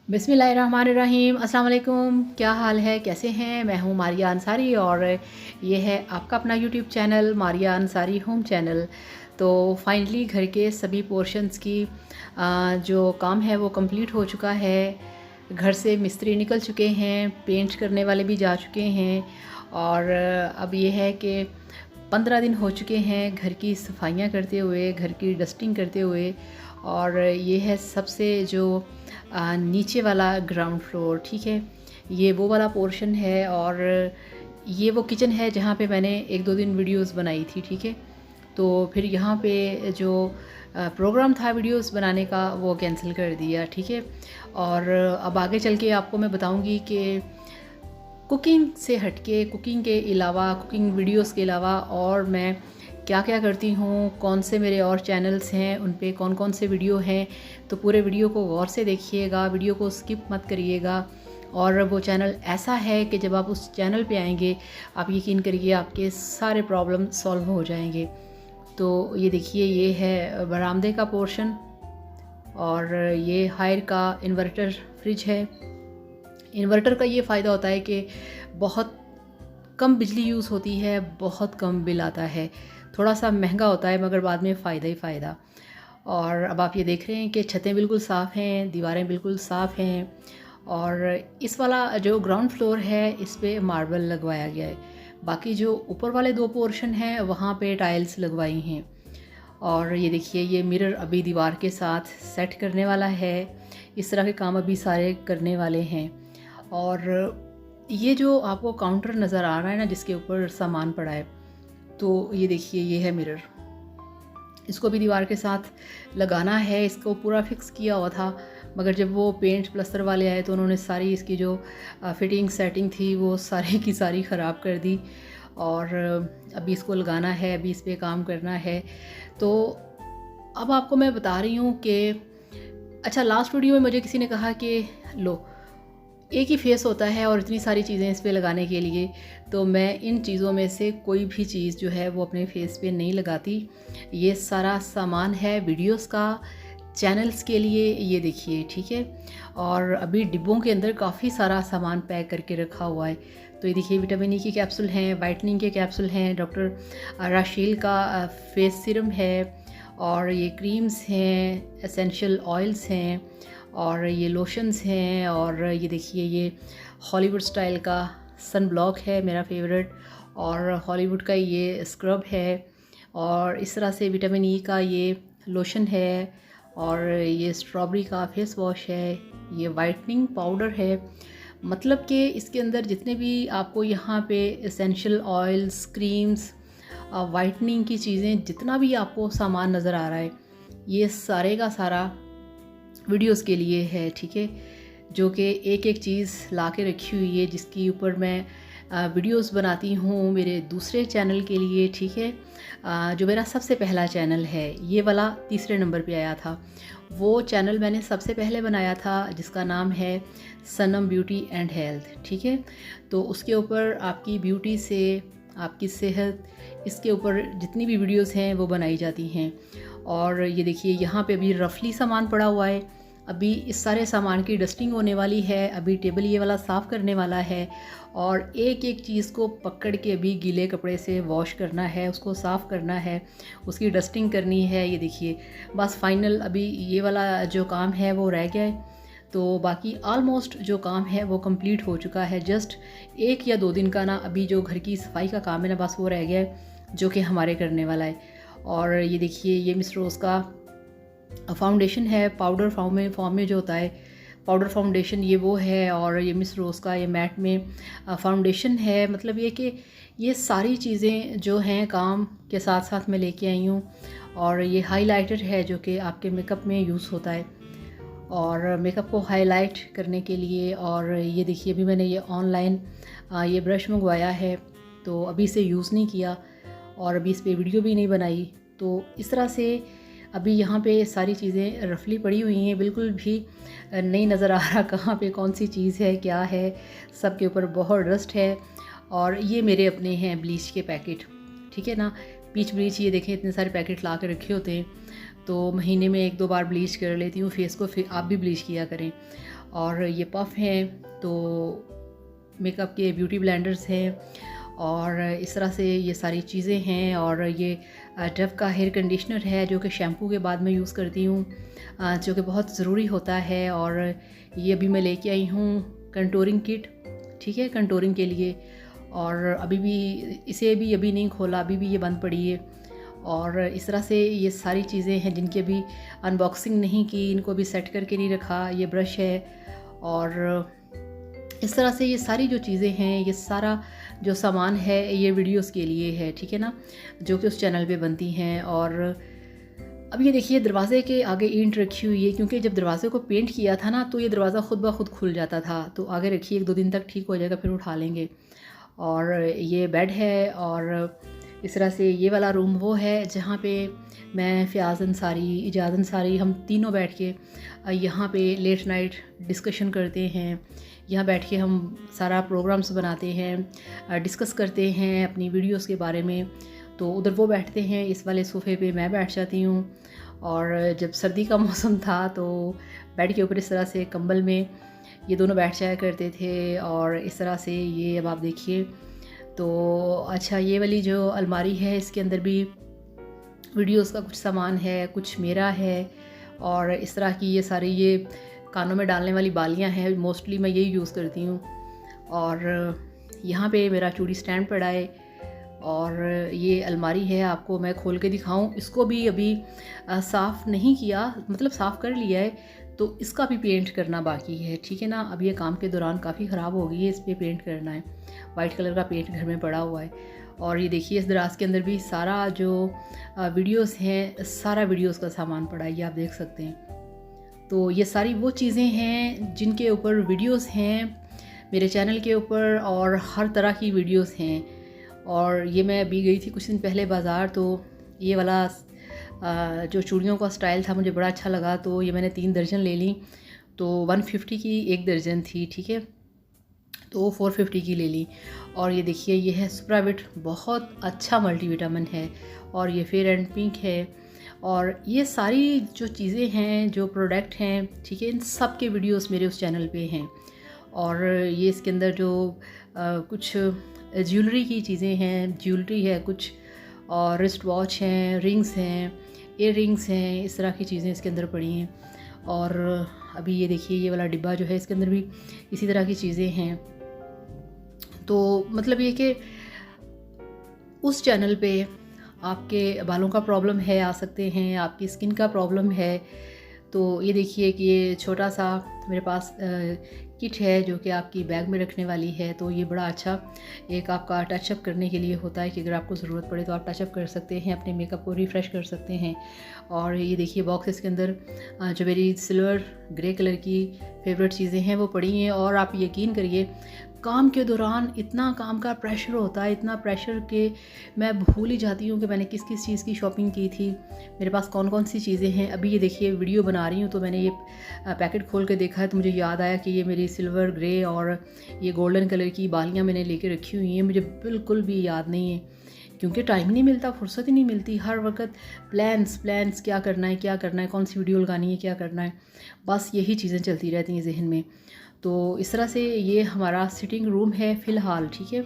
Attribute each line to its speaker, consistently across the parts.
Speaker 1: बिस्मिल्लाहिर्रहमानिर्रहीम। अस्सलाम वालेकुम। क्या हाल है, कैसे हैं? मैं हूँ मारिया अंसारी और ये है आपका अपना YouTube channel Maria Ansari home channel. तो फाइनली घर के सभी पोर्शंस की जो काम है वो कंप्लीट हो चुका है। घर से मिस्त्री निकल चुके हैं, पेंट करने वाले भी जा चुके हैं और अब ये है कि 15 दिन हो चुके हैं घर की सफाइयाँ करते हुए, घर की डस्टिंग करते हुए। और ये है सबसे जो नीचे वाला ग्राउंड फ्लोर, ठीक है। ये वो वाला पोर्शन है और ये वो किचन है जहाँ पे मैंने 1-2 दिन वीडियोस बनाई थी, ठीक है। तो फिर यहाँ पे जो प्रोग्राम था वीडियोस बनाने का वो कैंसिल कर दिया, ठीक है। और अब आगे चल के आपको मैं बताऊँगी कि कुकिंग से हटके, कुकिंग के अलावा, कुकिंग वीडियोस के अलावा और मैं क्या क्या करती हूँ, कौन से मेरे और चैनल्स हैं, उन पे कौन कौन से वीडियो हैं। तो पूरे वीडियो को गौर से देखिएगा, वीडियो को स्किप मत करिएगा। और वो चैनल ऐसा है कि जब आप उस चैनल पे आएंगे, आप यकीन करिए आपके सारे प्रॉब्लम सॉल्व हो जाएंगे। तो ये देखिए, ये है बरामदे का पोर्शन और ये हायर का इन्वर्टर फ्रिज है। इन्वर्टर का ये फ़ायदा होता है कि बहुत कम बिजली यूज़ होती है, बहुत कम बिल आता है। थोड़ा सा महंगा होता है मगर बाद में फ़ायदा ही फ़ायदा। और अब आप ये देख रहे हैं कि छतें बिल्कुल साफ़ हैं, दीवारें बिल्कुल साफ़ हैं। और इस वाला जो ग्राउंड फ्लोर है इस पे मार्बल लगवाया गया है। बाकी जो ऊपर वाले 2 पोर्शन हैं वहाँ पे टाइल्स लगवाई हैं। और ये देखिए, ये मिरर अभी दीवार के साथ सेट करने वाला है। इस तरह के काम अभी सारे करने वाले हैं। और ये जो आपको काउंटर नज़र आ रहा है ना जिसके ऊपर सामान पड़ा है, तो ये देखिए, ये है मिरर। इसको भी दीवार के साथ लगाना है। इसको पूरा फिक्स किया हुआ था मगर जब वो पेंट प्लस्तर वाले आए तो उन्होंने सारी इसकी जो फिटिंग सेटिंग थी वो सारी की सारी ख़राब कर दी। और अभी इसको लगाना है, अभी इस पे काम करना है। तो अब आपको मैं बता रही हूँ कि अच्छा, लास्ट वीडियो में मुझे किसी ने कहा कि लो, एक ही फेस होता है और इतनी सारी चीज़ें इस पे लगाने के लिए, तो मैं इन चीज़ों में से कोई भी चीज़ जो है वो अपने फेस पे नहीं लगाती। ये सारा सामान है वीडियोस का, चैनल्स के लिए, ये देखिए, ठीक है। और अभी डिब्बों के अंदर काफ़ी सारा सामान पैक करके रखा हुआ है। तो ये देखिए, विटामिन ई के कैप्सूल हैं, वाइटनिंग के कैप्सूल हैं, डॉक्टर राशील का फेस सीरम है और ये क्रीम्स हैं, एसेंशियल ऑयल्स हैं और ये लोशंस हैं। और ये देखिए, ये हॉलीवुड स्टाइल का सन ब्लॉक है मेरा फेवरेट और हॉलीवुड का ये स्क्रब है। और इस तरह से विटामिन ई का ये लोशन है और ये स्ट्रॉबेरी का फेस वॉश है, ये वाइटनिंग पाउडर है। मतलब कि इसके अंदर जितने भी आपको यहाँ पे एसेंशियल ऑयल्स, क्रीम्स, वाइटनिंग की चीज़ें, जितना भी आपको सामान नज़र आ रहा है, ये सारे का सारा वीडियोस के लिए है, ठीक है। जो कि एक एक चीज़ ला के रखी हुई है जिसके ऊपर मैं वीडियोस बनाती हूँ मेरे दूसरे चैनल के लिए, ठीक है। जो मेरा सबसे पहला चैनल है, ये वाला तीसरे नंबर पे आया था। वो चैनल मैंने सबसे पहले बनाया था जिसका नाम है सनम ब्यूटी एंड हेल्थ, ठीक है। तो उसके ऊपर आपकी ब्यूटी से आपकी सेहत, इसके ऊपर जितनी भी वीडियोस हैं वो बनाई जाती हैं। और ये देखिए, यहाँ पे अभी रफली सामान पड़ा हुआ है। अभी इस सारे सामान की डस्टिंग होने वाली है, अभी टेबल ये वाला साफ़ करने वाला है और एक एक चीज़ को पकड़ के अभी गीले कपड़े से वॉश करना है, उसको साफ़ करना है, उसकी डस्टिंग करनी है। ये देखिए, बस फाइनल अभी ये वाला जो काम है वो रह गया है। तो बाकी ऑलमोस्ट जो काम है वो कंप्लीट हो चुका है। जस्ट 1 या 2 दिन का ना अभी जो घर की सफाई का काम है ना, बस वो रह गया है जो कि हमारे करने वाला है। और ये देखिए, ये मिस रोज़ का फाउंडेशन है, पाउडर फॉर्म में जो होता है पाउडर फाउंडेशन, ये वो है। और ये मिस रोज़ का ये मैट में फाउंडेशन है। मतलब ये कि ये सारी चीज़ें जो हैं काम के साथ साथ मैं लेके आई हूँ। और ये हाइलाइटर है जो कि आपके मेकअप में यूज़ होता है और मेकअप को हाईलाइट करने के लिए। और ये देखिए, अभी मैंने ये ऑनलाइन ये ब्रश मंगवाया है तो अभी इसे यूज़ नहीं किया और अभी इस पर वीडियो भी नहीं बनाई। तो इस तरह से अभी यहाँ पे सारी चीज़ें रफली पड़ी हुई हैं, बिल्कुल भी नहीं नज़र आ रहा कहाँ पे कौन सी चीज़ है, क्या है। सब के ऊपर बहुत डस्ट है। और ये मेरे अपने हैं ब्लीच के पैकेट, ठीक है ना, पीच ब्लीच। ये देखें, इतने सारे पैकेट ला के रखे होते हैं। तो महीने में 1-2 बार ब्लीच कर लेती हूँ फेस को, फिर आप भी ब्लीच किया करें। और ये पफ़ हैं, तो मेकअप के ब्यूटी ब्लेंडर्स हैं, और इस तरह से ये सारी चीज़ें हैं। और ये डव का हेयर कंडीशनर है जो कि शैम्पू के बाद मैं यूज़ करती हूँ, जो कि बहुत ज़रूरी होता है। और ये अभी मैं लेके आई हूँ कंटूरिंग किट, ठीक है, कंटूरिंग के लिए। और अभी भी इसे भी अभी नहीं खोला, अभी भी ये बंद पड़ी है। और इस तरह से ये सारी चीज़ें हैं जिनकी अभी अनबॉक्सिंग नहीं की, इनको भी सेट करके नहीं रखा। ये ब्रश है, और इस तरह से ये सारी जो चीज़ें हैं, ये सारा जो सामान है ये वीडियोस के लिए है, ठीक है ना, जो कि उस चैनल पे बनती हैं। और अब ये देखिए दरवाज़े के आगे ईंट रखी हुई है, क्योंकि जब दरवाज़े को पेंट किया था ना तो ये दरवाज़ा खुद ब खुद खुल जाता था। तो आगे रखिए, 1-2 दिन तक ठीक हो जाएगा, फिर उठा लेंगे। और ये बेड है, और इस तरह से ये वाला रूम वो है जहाँ पे मैं, फ़याज़ अंसारी, इजाज़ अंसारी, हम तीनों बैठ के यहाँ पे लेट नाइट डिस्कशन करते हैं। यहाँ बैठ के हम सारा प्रोग्राम्स बनाते हैं, डिस्कस करते हैं अपनी वीडियोस के बारे में। तो उधर वो बैठते हैं, इस वाले सोफ़े पे मैं बैठ जाती हूँ। और जब सर्दी का मौसम था तो बेड के ऊपर इस तरह से कंबल में ये दोनों बैठ जाया करते थे। और इस तरह से ये अब आप देखिए, तो अच्छा ये वाली जो अलमारी है इसके अंदर भी वीडियोस का कुछ सामान है, कुछ मेरा है। और इस तरह की ये सारी ये कानों में डालने वाली बालियां हैं, मोस्टली मैं यही यूज़ करती हूँ। और यहाँ पे मेरा चूड़ी स्टैंड पड़ा है। और ये अलमारी है, आपको मैं खोल के दिखाऊं, इसको भी अभी साफ़ नहीं किया, मतलब साफ़ कर लिया है, तो इसका भी पेंट करना बाकी है, ठीक है ना। अब ये काम के दौरान काफ़ी ख़राब हो गई है, इस पर पेंट करना है। वाइट कलर का पेंट घर में पड़ा हुआ है। और ये देखिए इस दराज के अंदर भी सारा जो वीडियोस हैं, सारा वीडियोस का सामान पड़ा है, ये आप देख सकते हैं। तो ये सारी वो चीज़ें हैं जिनके ऊपर वीडियोस हैं मेरे चैनल के ऊपर, और हर तरह की वीडियोस हैं। और ये मैं अभी गई थी कुछ दिन पहले बाज़ार, तो ये वाला जो चूड़ियों का स्टाइल था मुझे बड़ा अच्छा लगा, तो ये मैंने 3 दर्जन ले ली। तो 150 की 1 दर्जन थी, ठीक है, तो 450 की ले ली। और ये देखिए ये है सुप्राविट, बहुत अच्छा मल्टीविटामिन है। और ये फेयर एंड पिंक है। और ये सारी जो चीज़ें हैं, जो प्रोडक्ट हैं, ठीक है, इन सब के वीडियोस मेरे उस चैनल पे हैं। और ये इसके अंदर जो कुछ ज्वेलरी की चीज़ें हैं, ज्वेलरी है कुछ, और रिस्ट वॉच हैं, रिंग्स हैं, ईयर रिंग्स हैं, इस तरह की चीज़ें इसके अंदर पड़ी हैं। और अभी ये देखिए ये वाला डिब्बा जो है, इसके अंदर भी इसी तरह की चीज़ें हैं। तो मतलब ये कि उस चैनल पे आपके बालों का प्रॉब्लम है, आ सकते हैं, आपकी स्किन का प्रॉब्लम है। तो ये देखिए कि ये छोटा सा मेरे पास किट है जो कि आपकी बैग में रखने वाली है। तो ये बड़ा अच्छा एक आपका टचअप करने के लिए होता है कि अगर आपको ज़रूरत पड़े तो आप टचअप कर सकते हैं, अपने मेकअप को रिफ़्रेश कर सकते हैं। और ये देखिए बॉक्स, इसके अंदर जो मेरी सिल्वर ग्रे कलर की फेवरेट चीज़ें हैं वो पड़ी हैं। और आप यकीन करिए काम के दौरान इतना काम का प्रेशर होता है, इतना प्रेशर कि मैं भूल ही जाती हूँ कि मैंने किस किस चीज़ की शॉपिंग की थी, मेरे पास कौन कौन सी चीज़ें हैं। अभी ये देखिए वीडियो बना रही हूँ तो मैंने ये पैकेट खोल के देखा है, तो मुझे याद आया कि ये मेरी सिल्वर ग्रे और ये गोल्डन कलर की बालियाँ मैंने लेके रखी हुई हैं। मुझे बिल्कुल भी याद नहीं है, क्योंकि टाइम नहीं मिलता, फुर्सत ही नहीं मिलती। हर वक्त प्लान्स क्या करना है, कौन सी वीडियो लगानी है, क्या करना है, बस यही चीज़ें चलती रहती हैं जहन में। तो इस तरह से ये हमारा सिटिंग रूम है फ़िलहाल, ठीक है।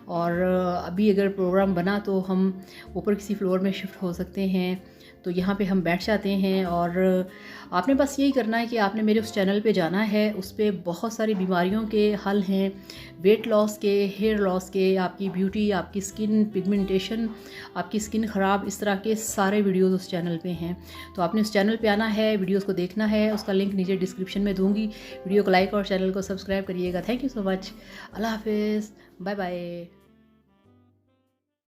Speaker 1: और अभी अगर प्रोग्राम बना तो हम ऊपर किसी फ्लोर में शिफ्ट हो सकते हैं, तो यहाँ पे हम बैठ जाते हैं। और आपने बस यही करना है कि आपने मेरे उस चैनल पे जाना है, उस पर बहुत सारी बीमारियों के हल हैं, वेट लॉस के, हेयर लॉस के, आपकी ब्यूटी, आपकी स्किन पिगमेंटेशन, आपकी स्किन ख़राब, इस तरह के सारे वीडियोस उस चैनल पे हैं। तो आपने उस चैनल पे आना है, वीडियोस को देखना है, उसका लिंक नीचे डिस्क्रिप्शन में दूँगी। वीडियो को लाइक और चैनल को सब्सक्राइब करिएगा। Thank you so much. Allah हाफिज़, बाय बाय।